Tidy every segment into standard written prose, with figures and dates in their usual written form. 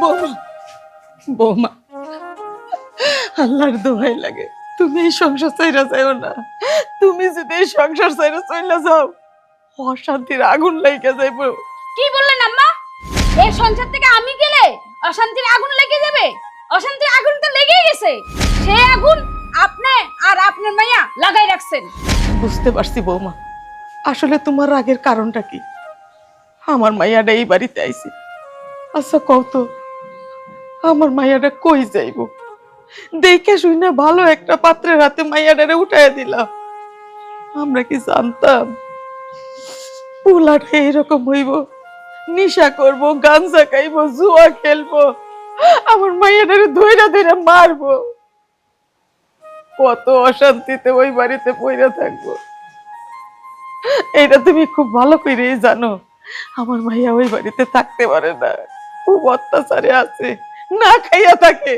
বৌমা, বৌমা, আল্লাহর দোহাই লাগে, তুমি এই সংসার ছাইরা যাও না। তুমি যদি এই সংসার ছাইরা চইলা যাও, অশান্তির আগুন লাইগা যাইব। কি বললেন আম্মা? এই সংসার থেকে আমি গেলে অশান্তির আগুন লেগে যাবে? অশান্তির আগুন তো লেগেই গেছে। সেই আগুন আপনি আর আপনার মাইয়া লাগাই রাখছেন। বুঝতে পারছি বৌমা, আসলে তোমার রাগের কারণটা কি। আমার মাইয়াটা এই বাড়িতে আইছি, আচ্ছা কও তো, আমার মাইয়াটা কই যাইব? দেখে শুই না ভালো একটা পাত্রের হাতে মাইয়াটারে উঠাইয়া দিলাম। আমরা কি জানতাম পোলাটা এরকম হইব? নিশা করব, গাঞ্জা খাইব, জুয়া খেলবো, আমার মাইয়াটারে ধইরা ধইরা মারবো। কত অশান্তিতে ওই বাড়িতে পইরা থাকবো, এটা তুমি খুব ভালো করেই জানো। আমার মাইয়া ওই বাড়িতে থাকতে পারে না, খুব অত্যাচারে আছে, না খাইয়া থাকে।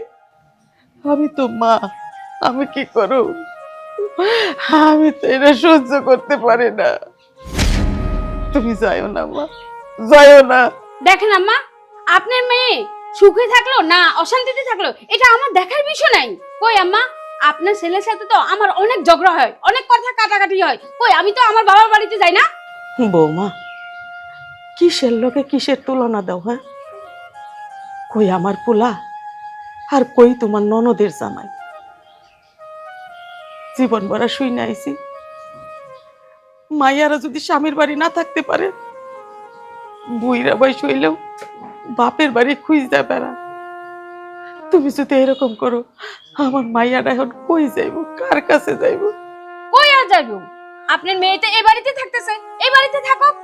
আমি তো মা, আমি কি করব? আমি তো এটা সহ্য করতে পারি না। তুমি যাইও না মা, যাইও না। দেখেন আম্মা, আপনার মেয়ে সুখে থাকলো না অশান্তিতে থাকলো এটা আমার দেখার বিষয় নাই। কই আম্মা, আপনার ছেলের সাথে তো আমার অনেক ঝগড়া হয়, অনেক কথা কাটাকাটি হয়। কই আমি তো আমার বাবার বাড়িতে যাই না। বৌমা, কিসের লোকে কিসের তুলনা দাও? হ্যাঁ, কই আমার পোলা আর কই তোমার ননদের জামাই। জীবন ভরা শুই না আইছি, মাইয়ারা যদি স্বামীর বাড়ি না থাকতে পারে, বুইরা বয়স হইলেও বাপের বাড়ি খুঁজতে বেড়া। তুমি যদি এরকম করো, আমার মাইয়াটা এখন কই যাইব, কার কাছে যাইব? কই আর যাইবো? আপনার মেয়ে তো এই বাড়িতে থাকতেছে, এই বাড়িতে থাকুক।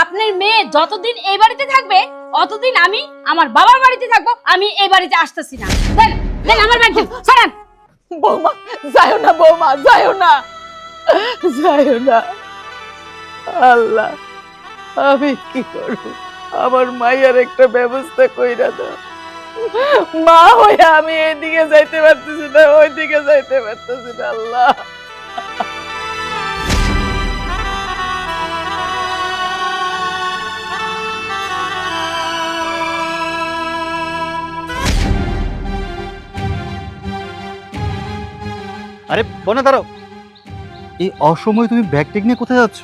আপনার মেয়ে যতদিন এই বাড়িতে থাকবে অতদিন আমি আমার বাবার বাড়িতে থাকবো। আমি এই বাড়িতে আসতেছি না। দেন দেন আমার ব্যাগ দেন, সরান। বৌমা যাইও না, বৌমা যাইও না, যাইও না। আল্লাহ, আমি কি করব? আমার মাইয়ার একটা ব্যবস্থা কইরা দাও। মা হইয়া আমি এইদিকে যাইতে পারতেছি না, ওইদিকে যাইতে পারতেছি না। আল্লাহ, আরে বোনা দাঁড়াও, এই অসময়ে তুমি ব্যাগ টেক নিয়ে কোথায় যাচ্ছ?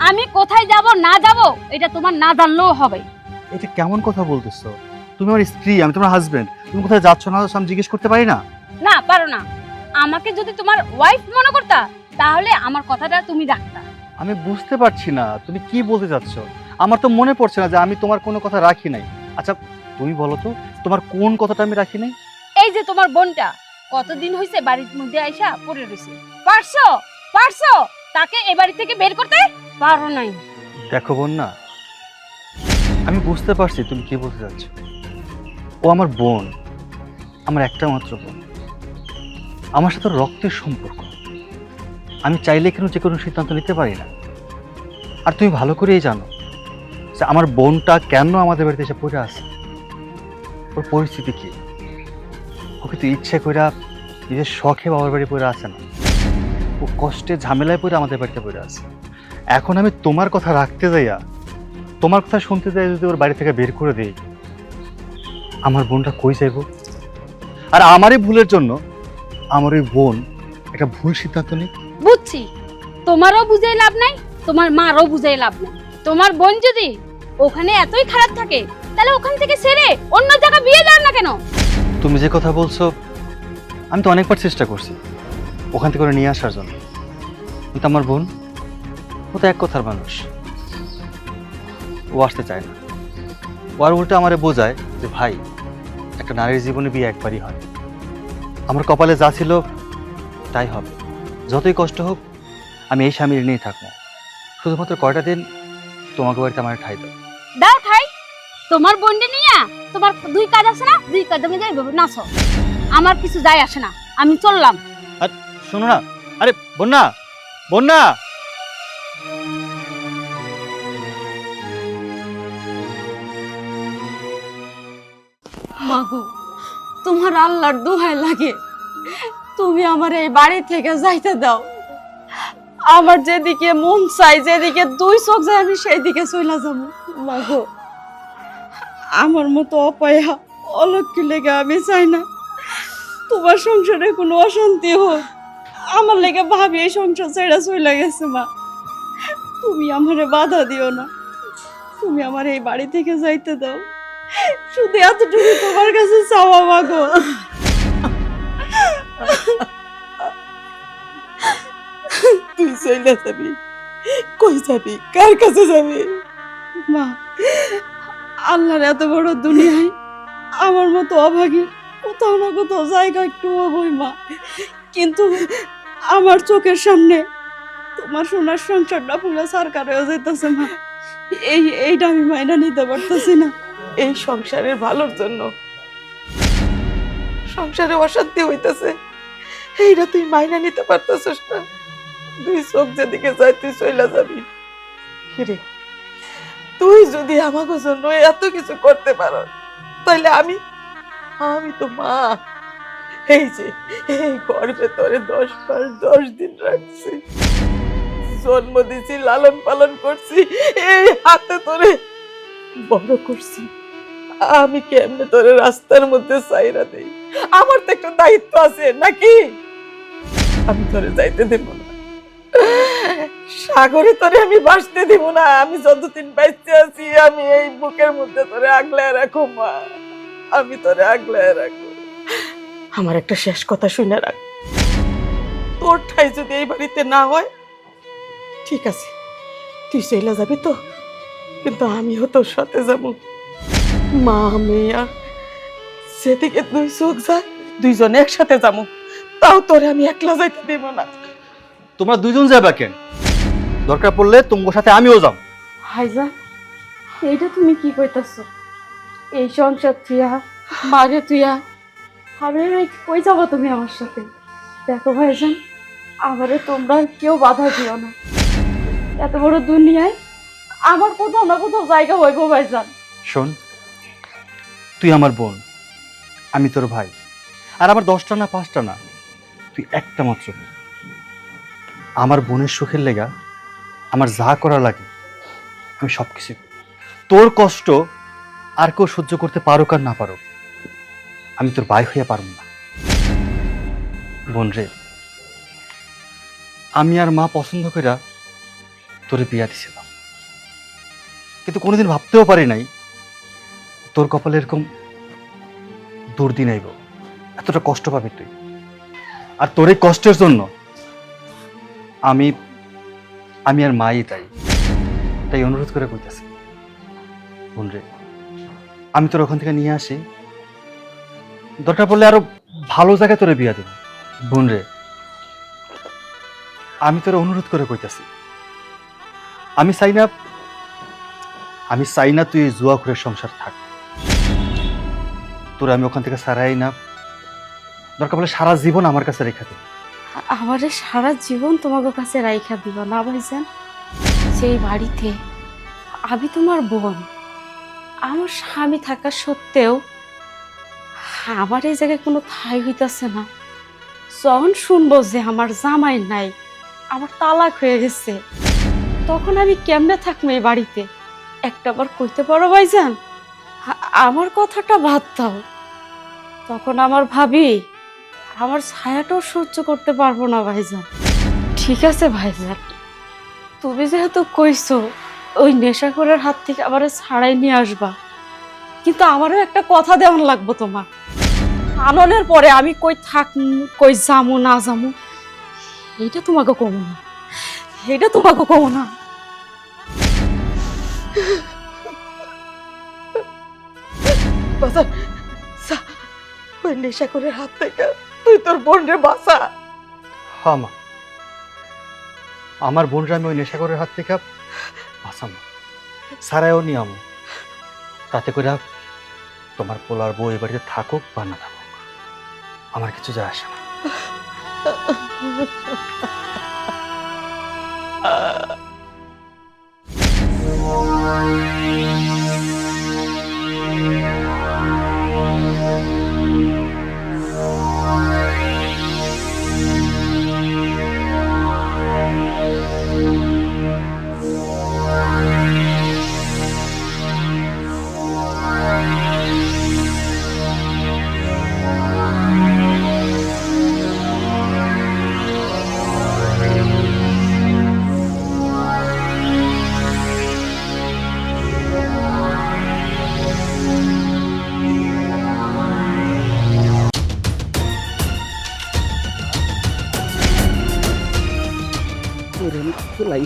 আমি কোথায় যাব না যাব এটা তোমার না জানলেও হবে। এটা কেমন কথা বলতেছো? তুমি আমার স্ত্রী, আমি তোমার হাজবেন্ড। তুমি কোথায় যাচ্ছ না যাচ্ছ আমি জিজ্ঞেস করতে পারি না? না পারো না। আমাকে যদি তোমার ওয়াইফ মনে করতা তাহলে আমার কথাটা তুমি রাখতা। আমি বুঝতে পারছি না তুমি কি বলতে চাচ্ছ। আমার তো মনে পড়ছে না যে আমি তোমার কোনো কথা রাখি নাই। আচ্ছা তুমি বলো তো, তোমার কোন কথাটা আমি রাখি নাই? এই যে তোমার বোনটা কতদিন হইছে বাড়ির মধ্যে আইসা পড়ে রইছে, পারছো পারছো তাকে এই বাড়ি থেকে বের করতে? পারো নাই। দেখো বোন না, আমি বুঝতে পারছি তুমি কি বলতে চাচ্ছ। ও আমার বোন, আমার একটা মাত্র বোন, আমার সাথে রক্তের সম্পর্ক। আমি চাইলে কেন যে কোনো সিদ্ধান্ত নিতে পারি না। আর তুমি ভালো করেই জানো যে আমার বোনটা কেন আমাদের বাড়িতে এসে পড়ে আছে, ওর পরিস্থিতি কি। ওকে তো ইচ্ছে করে নিজের শখে বাবার বাড়ি পড়ে আসে না, ও কষ্টে ঝামেলায় পড়ে আমাদের বাড়িতে পড়ে আছে। এখন আমি তোমার কথা রাখতে যাইয়া, তোমার কথা শুনতে যাই যদি ওর বাড়ি থেকে বের করে দেই, আমার বোনটা কই যাইব? আর আমারই ভুলের জন্য আমার ওই বোন একটা ভুল সিদ্ধান্ত নেই। বুঝছি, তোমারও বুঝাই লাভ নাই, তোমার মারও বুঝাই লাভ নাই। তোমার বোন যদি ওখানে এতই খারাপ থাকে তাহলে ওখান থেকে ছেড়ে অন্য জায়গায় বিয়ে দাও না কেন? তুমি যে কথা বলছো আমি তো অনেকবার চেষ্টা করছি ওখান থেকে করে নিয়ে আসার জন্য, কিন্তু আমার বোন ও তো এক কথার মানুষ, ও আসতে চায় না। ও আর উল্টো আমারে বোঝায় যে ভাই, একটা নারীর জীবনে বিয়ে একবারই হয়, আমার কপালে যা ছিল তাই হবে, যতই কষ্ট হোক আমি এই স্বামীর নিয়েই থাকবো। শুধুমাত্র কয়টা দিন তোমাকে বাড়িতে আমার ঠাই দাও। দাও ঠাই। তোমার বোনকে নিয়ে তোমার দুই কাজ আছে না, দুই কাজে যাই নাচো, আমার কিছু যায় আসে না, আমি চললাম। আর শোনো না, আরে বন্যা, বন্যা, মাগো, তোমার আল্লাহর দোহাই লাগে, তুমি আমার এই বাড়ি থেকে যাইতে দাও। আমার যেদিকে মন চাই, যেদিকে দুই চোখ যায়, আমি সেই দিকে চলে যাবো। মাগো, আমার মতো অপয়া অলক্ষ্মী লেগে আমি চাই না তোমার সংসারে কোনো অশান্তি হোক। আমার লেগে ভাবি এই সংসার ছেড়ে চলে গেছে। মা, তুমি আমারে বাধা দিও না, তুমি আমার এই বাড়ি থেকে যাইতে দাও, শুধু এতটুকু তোমার কাছে চাওয়া। মাগো, তুই চলে যাবি, কই যাবি, কার কাছে যাবি? মা, আল্লাহর এত বড় দুনিয়ায় আমার মতো অভাগী কোথাও না কোথাও জায়গা একটু হবই মা, কিন্তু আমার চোখের সামনে তোমার সোনার সংসারটা পুরো সরকার হয়ে যেতেছে। মা, এইটা আমি মাইনা নিতে পারতেছি না। এই সংসারের ভালোর জন্য সংসারে অশান্তি হইতেছে, এইটা তুই মাইনা নিতে পারতেছিস না? দুই চোখ যেদিকে যায় তুই চলে যাবি। কিরে, তুই যদি আমাকে জন্য এত কিছু করতে পারো, তাহলে আমি তো মা, এই যে এই গর্ভে তোরে 10 মাস 10 দিন রাখছি, জন্ম দিছি, লালন পালন করছি, এই হাতে তোরে বড় করছি। আমি কেমনে তোরে রাস্তার মধ্যে চাইরা দেই? আমার তো একটা দায়িত্ব আছে নাকি? আমি তোরে যাইতে দেব না, সাগরে তোরে আমি বাঁচতে দিব না। আমি যতদিন বাইতে আছি, আমি এই বুকের মধ্যে তোরে আগলায় রাখো মা, আমি তোরে আগলায় রাখো। আমার একটা শেষ কথা শুনে রাখ, তোর ঠাই যদি এই বাড়িতে না হয়, ঠিক আছে, তুই চলে যাবি তো, কিন্তু আমিও তোর সাথে যাবো। মা মেয়া সেদিকে দুই চোখ যায়, দুইজনে একসাথে যাবো, তাও তোরে আমি একলা যাইতে দেব না। তোমরা দুইজন যাবে কেন? দরকার পড়লে তোমার সাথে আমিও যাব। ভাইজান, এইটা তুমি কি কইতাছো? এই সংসার তুইয়া, মারে তুইয়া, আমি কই যাবো তুমি আমার সাথে? দেখো ভাইজান, আমারে তোমরা কেউ বাধা দিও না, এত বড় দুনিয়ায় আমার কোথাও না কোথাও জায়গা হইব। ভাইজান শোন, তুই আমার বোন, আমি তোর ভাই, আর আমার 10টা না 5টা না, তুই একটা মাত্র বোন। আমার বোনের সুখের লেগা আমার যা করা লাগে আমি সব কিছু করি। তোর কষ্ট আর কেউ সহ্য করতে পারুক আর না পারুক, আমি তোর ভাই হইয়া পারব না। বোন রে, আমি আর মা পছন্দ কইরা তোরে বিয়া দিছিলাম, কিন্তু কোনোদিন ভাবতেও পারি নাই তোর কপালে এরকম দুর্দিন আইব, এতটা কষ্ট পাবি তুই। আর তোর এই কষ্টের জন্য আমি আর মাই তাই অনুরোধ করে কইতাছি, বোন রে, আমি তোর ওখান থেকে নিয়ে আসি, দরকার পড়লে আরো ভালো জায়গায় তোরে বিয়া দেব। বোন রে, আমি তোর অনুরোধ করে কইতাছি, আমি চাই না তুই এই জুয়াখুরের সংসার থাক। তোর আমি ওখান থেকে সারাই না, দরকার পড়লে সারা জীবন আমার কাছে রেখে দেব। আমারে সারা জীবন তোমাকে কাছে রাইখা দিব না ভাইজান? সেই বাড়িতে আমি তোমার বোন, আমার স্বামী থাকা সত্ত্বেও আমার এই জায়গায় কোনো ঠাঁই হইতাছে না। যখন শুনবো যে আমার জামাই নাই, আমার তালাক হয়ে গেছে, তখন আমি কেমনে থাকবো এই বাড়িতে? একটাবার কইতে পারো ভাইজান? আমার কথাটা বাদ দাও, তখন আমার ভাবি আমার ছায়াটাও সহ্য করতে পারবো না ভাইজান। ঠিক আছে ভাইজান, তুমি যেহেতু কইছো ওই নেশাখোরের হাত থেকে আবার ছাড়াই নিয়ে আসবা, কিন্তু আমারও একটা কথা দেওয়ান লাগবো তোমার। আননের পরে আমি কই কই যামু না যামু, এইটা তোমাকে কমো না, এইটা তোমাকে কমো না। বাজার ওই নেশা করে হাত থেকে তুই তোর বোনরে বাঁচা। হ্যাঁ মা, আমার বোনরা আমি ওই নেশাখোরের হাত থেকে বাঁচাবো, সারাইও নিয়ম, তাতে করে তোমার পোলার বউ এ বাড়িতে থাকুক বা না থাকুক আমার কিছু যায় আসে না।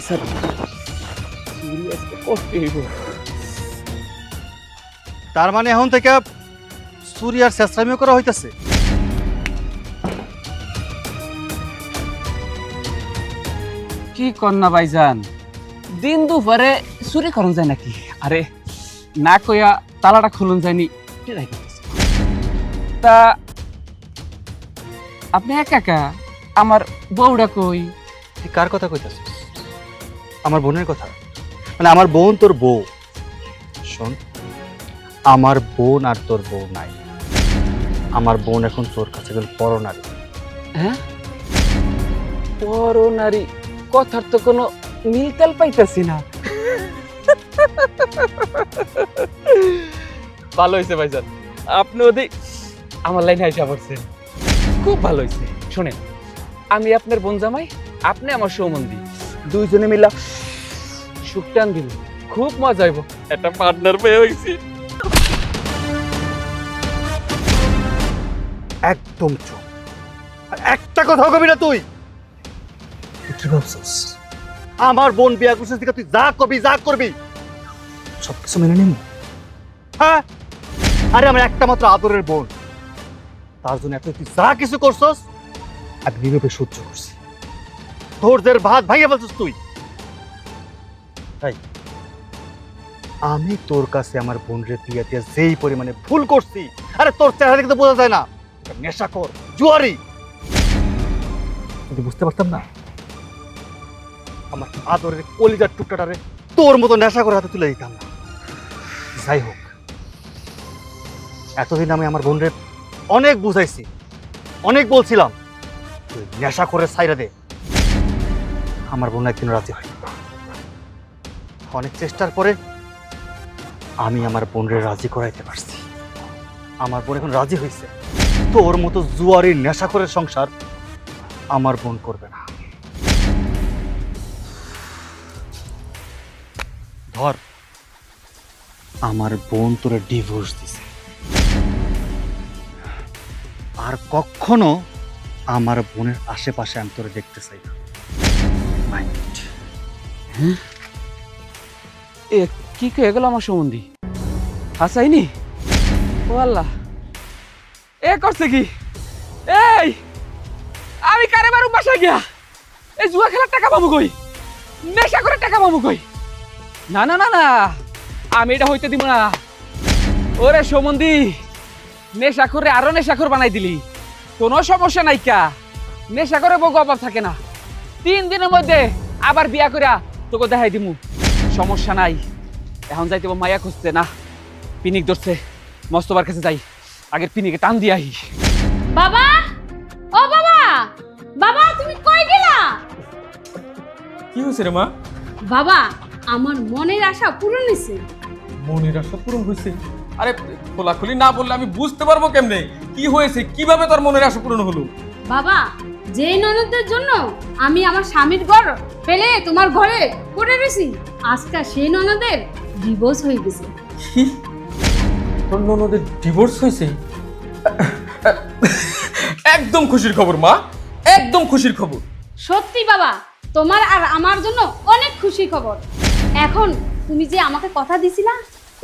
স্যার চুরি আজকে করতে হইব। তার মানে এখন থেকে চুরি আর চেষ্টামিও করা হইতেছে? কি কন্যা ভাইজান, দিন দুপুরে চুরি করুন যায় নাকি? আরে না কইয়া তালাটা খুলুন যায়নি এটাই করতেছে। তা আপনি একা একা, আমার বউটা কই? তুই কার কথা কইতাছিস? আমার বোনের কথা? মানে আমার বোন তোর বউ? শোন, আমার বোন আর তোর বউ নাই। আমার বোন এখন তোর কাছে গেল পরনারী। হ্যাঁ, বড় নারী কথার তো কোনো মিলতাল পাইতাছি না। ভালো হয়েছে ভাইজান, আপনি ওদিক আমার লাইনে আইসা পড়ছেন, খুব ভালো হয়েছে। শোনেন, আমি আপনার বোন জামাই, আপনি আমার সৌমন্দি, দুইজনে মিলা সুখ টান দিল, খুব মজা হইব। একটা পার্টনার পেয়ে হয়েছি। একদম চুপ, আর একটা কথা কবি না তুই। তুই কি ভাবছিস আমার বোন বিয়া করছিস দিকে তুই যা কবি যা করবি সবকিছু মেনে নিব? হ্যাঁ, আরে আমার একটা মাত্র আদরের বোন, তার জন্য এত তুই যা কিছু করছস আমি নীরবে সহ্য করছি। তোরদের ভাত ভাইয়া বলছিস তুই। তাই আমি তোর কাছে আমার বোনরে বিয়াতে যেই পরিমাণে ভুল করছি, আরে তোর চেহারা দেখে তো বোঝা যায় না নেশাখোর জুয়ারি। যদি বুঝতে পারতাম না আমার আদরের কলিজার টুকটাটারে তোর মতো নেশা করে হাতে তুলে দিতাম না। যাই হোক, এতদিন আমি আমার বোনরে অনেক বুঝাইছি, অনেক বলছিলাম তুই নেশা করে ছাইরা দে। আমার বোন একদিন রাজি হয়। অনেক চেষ্টার পরে আমি আমার বোনরে রাজি করাইতে পারছি। আমার বোন এখন রাজি হয়েছে। তোর মতো জুয়ারি নেশা করে সংসার আমার বোন করবে না। ধর, আমার বোন তোরে ডিভোর্স দিছে, আর কখনো আমার বোনের আশেপাশে আমি তোরে দেখতে চাই না। মাইন্ড। এ কি কয়ে গেল আমার সম্বন্ধী? হাসাইনি? ও আল্লাহ, এ করছে কি? এই আমি কারে বারু বাসা গিয়া এই জুয়া খেলার টাকা পাবো কই? নেশা করে টাকা পাবো কই? না না না না, আমি এটা হইতে দিব না। ওরে সম্বন্ধী, নেশা করে আরো নেশাখোর বানাই দিলি, কোনো সমস্যা নাই কা। নেশা করে বউ অভাব থাকে না, 3 দিনের মধ্যে আবার বিয়া কইরা তোকে দেখাই দিমু, সমস্যা নাই। এখন যাইতে মায়া খুঁজতে না, পিনিক ধরছে, মস্তবার কাছে যাই, আগের পিনিকে টান দিয়ে আহি। বাবা, ও বাবা, বাবা তুমি কই গেলা? কি হয়েছে রে মা? বাবা, আমার মনের আশা পূরণ হয়েছে। মনের আশা পূরণ হয়েছে? আরে খোলাখুলি না বললে আমি বুঝতে পারবো কেমনে কি হয়েছে, কিভাবে তোর মনের আশা পূরণ হলো? বাবা, যে ননদের জন্য আমি আমার স্বামীর ঘর পেলে তোমার ঘরে পড়ে রয়েছি, আজকে সেই ননদের ডিভোর্স হয়ে গেছে। কি? তোর ননদের ডিভোর্স হয়েছে? একদম খুশির খবর মা, একদম খুশির খবর। সত্যি বাবা, তোমার আর আমার জন্য অনেক খুশি খবর। এখন তুমি যে আমাকে কথা দিছিলা,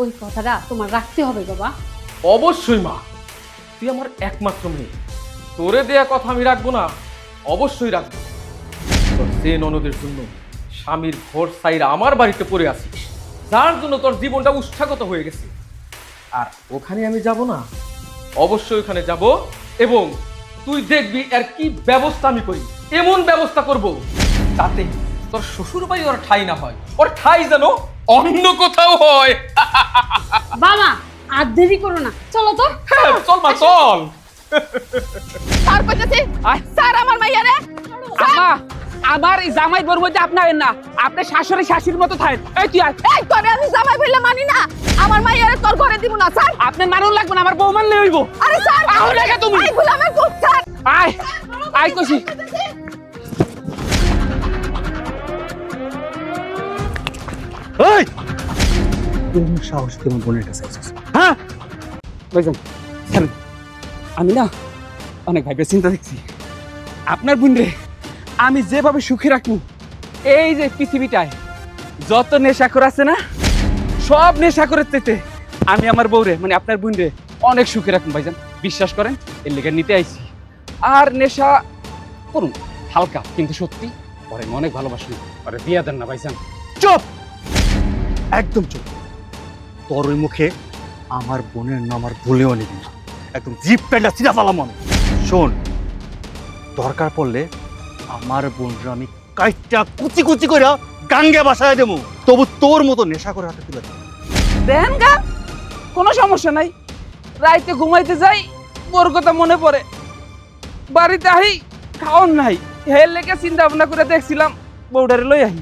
ওই কথাটা তোমার রাখতে হবে বাবা। অবশ্যই মা, তুই আমার একমাত্র মেয়ে, তোরে দেয়া কথা আমি রাখবো না? অবশ্যই রাখবো। তোর সে ননদের জন্য স্বামীর ঘর সাইরা আমার বাড়িতে পড়ে আসিস, যার জন্য তোর জীবনটা উৎসাগত হয়ে গেছে। আর ওখানে আমি যাব না? অবশ্যই ওখানে যাব, এবং তুই দেখবি এর কি ব্যবস্থা আমি করি। এমন ব্যবস্থা করব যাতে তোর শ্বশুর বাড়ি ওর ঠাই না হয়, ওর ঠাই যেন অন্য কোথাও হয়। বাবা, আর দেরি করো না, চলো তো। হ্যাঁ, চল মা চল। স্যার কইতাছে, স্যার আমার মাইয়ারে। আম্মা, আমার এই জামাই বউর মধ্যে আপনি আইন না, আপনি শাশুড়ি শাশুড়ির মতো থাকেন। এই তুই আয়। এই তোরে আমি জামাই বইলে মানি না, আমার মাইয়ারে তোর ঘরে দিব না স্যার। আপনার মানুষ লাগবে না, আমার বউ মানলে হইব। আরে স্যার, আহ রেখে তুমি। এই গোলামের পুত স্যার। আয় আয় কইছি। এই কোন সাহস তোমার বোনের কাছে আছিস? হ্যাঁ, ভাইজান ছাড়েন, আমি না অনেক ভাইবে চিন্তা দেখছি। আপনার বোন রে আমি যেভাবে সুখে রাখবো এই যে পৃথিবীটায় যত নেশাখোর আছে না, সব নেশাখোরের চাইতে আমি আমার বউরে মানে আপনার বোনরে অনেক সুখে রাখুন ভাইজান, বিশ্বাস করেন। এর লেগে নিতে আইছি। আর নেশা করুন হালকা, কিন্তু সত্যি পরে আমি অনেক ভালোবাসি। পরে বিয়া দেন না ভাইজান। চুপ, একদম চুপ। তোর ওই মুখে আমার বোনের নাম আর ভুলেও নিবি না, একদম জিপ প্যান্ডা চিরা ফেলাম আমি। শোন, দরকার পড়লে আমার বোনরা আমি কাইটা কুচি কুচি করে গাঙ্গে বাসায় দেবো, তবু তোর মতো নেশা করে হাতে তুলে দেবো। দেন গা, কোনো সমস্যা নাই। রাইতে ঘুমাইতে যাই, ওর কথা মনে পড়ে। বাড়িতে আহি, খাওয়ান নাই। হের লেগে চিন্তা ভাবনা করে দেখছিলাম বউডারে লই আহি।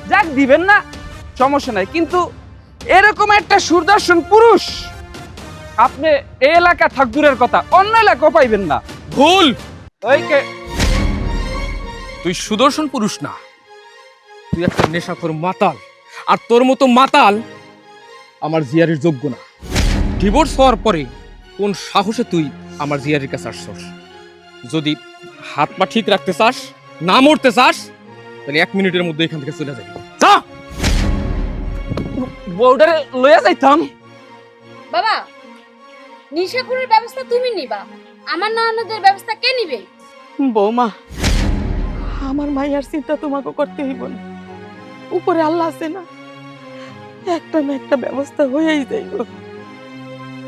যাক, দিবেন না সমস্যা নাই, কিন্তু এরকম একটা সুদর্শন পুরুষ আপনি এই এলাকা থাক দূরের কথা, অন্য এলাকাও পাইবেন না। ভুল। ওই কে তুই সুদর্শন পুরুষ না, তুই একটা নেশাখোর মাতাল। আর তোর মতো মাতাল আমার জিয়ারির যোগ্য না। ডিভোর্স হওয়ার পরে কোন সাহসে তুই আমার জিয়ারির কাছে আসছস? যদি হাত পা ঠিক রাখতে চাস, না মরতে চাস, তাহলে 1 মিনিটের মধ্যে এখান থেকে চলে যাবি। যা। বউডারে লইয়া যাইতাম। বাবা, নিশাকুরের ব্যবস্থা তুমি নিবা, আমার ননদের ব্যবস্থা কে নিবে? বৌমা, আমার মাইয়ার চিন্তা তোমাকে করতে হইব না, উপরে আল্লাহ আছে না, একটা না একটা ব্যবস্থা হয়েই যাইব।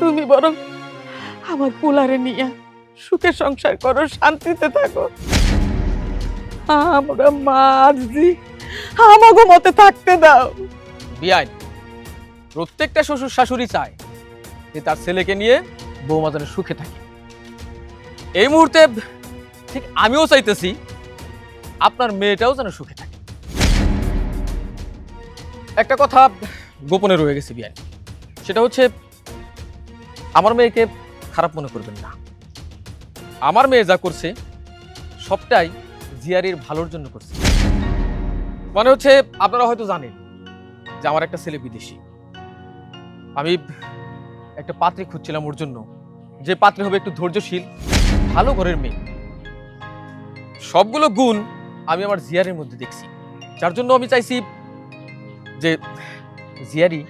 তুমি বরং আমার পোলারে নিয়ে সুখে সংসার করো, শান্তিতে থাকো। আমরা মার্জি আমাকে মতে থাকতে দাও। বিয়াই, প্রত্যেকটা শ্বশুর শাশুড়ি চায় যে তার ছেলেকে নিয়ে বৌমা যেন সুখে থাকে। এই মুহূর্তে ঠিক আমিও চাইতেছি আপনার মেয়েটাও যেন সুখে থাকে। একটা কথা গোপনে রয়ে গেছে বিয়াই, সেটা হচ্ছে আমার মেয়েকে খারাপ মনে করবেন না। আমার মেয়ে যা করছে সবটাই জিয়ারির ভালোর জন্য করছে। মানে হচ্ছে আপনারা হয়তো জানেন যে আমার একটা ছেলে বিদেশি। আমি একটা পাত্রী খুঁজছিলাম ওর জন্য, যে পাত্রী হবে একটু ধৈর্যশীল, ভালো ঘরের মেয়ে। সবগুলো গুণ আমি আমার জিয়ারের মধ্যে দেখছি, যার জন্য আমি চাইছি যে জিয়ারি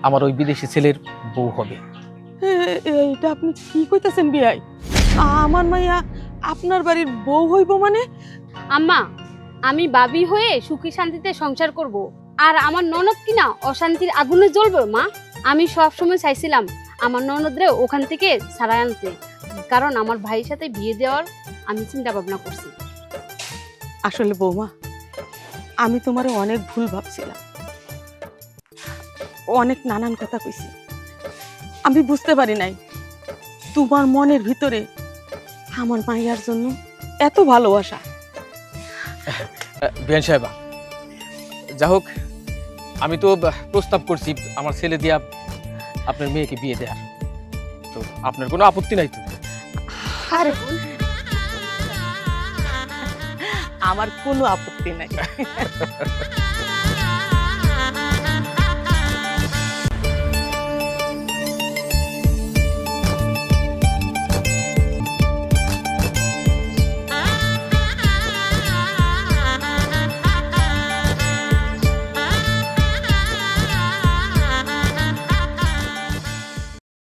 আমার ওই বিদেশি ছেলের বউ হবে। এইটা আপনি কি কইতাছেন বিয়াই? আমার মাইয়া আপনার বাড়ির বউ হইব মানে? আম্মা, আমি বাবি হয়ে সুখী শান্তিতে সংসার করব, আর আমার ননদ কিনা অশান্তির আগুনে জ্বলবে। মা, আমি সব সময় চাইছিলাম আমার ননদরে ওখান থেকে ছাড়াই আনতে, কারণ আমার ভাইয়ের সাথে বিয়ে দেওয়ার আমি চিন্তা ভাবনা করছি। আসলে বৌমা, আমি তোমারে অনেক ভুল ভাবছিলাম, অনেক নানান কথা কইছি। আমি বুঝতে পারি নাই তোমার মনের ভিতরে আমার মাইয়ার জন্য এত ভালোবাসা। বিয়ান সাহেবা, যা হোক, আমি তো প্রস্তাব করছি আমার ছেলে দিয়া আপনার মেয়েকে বিয়ে দেয়ার, তো আপনার কোনো আপত্তি নাই তো? আরে আমার কোনো আপত্তি নাই।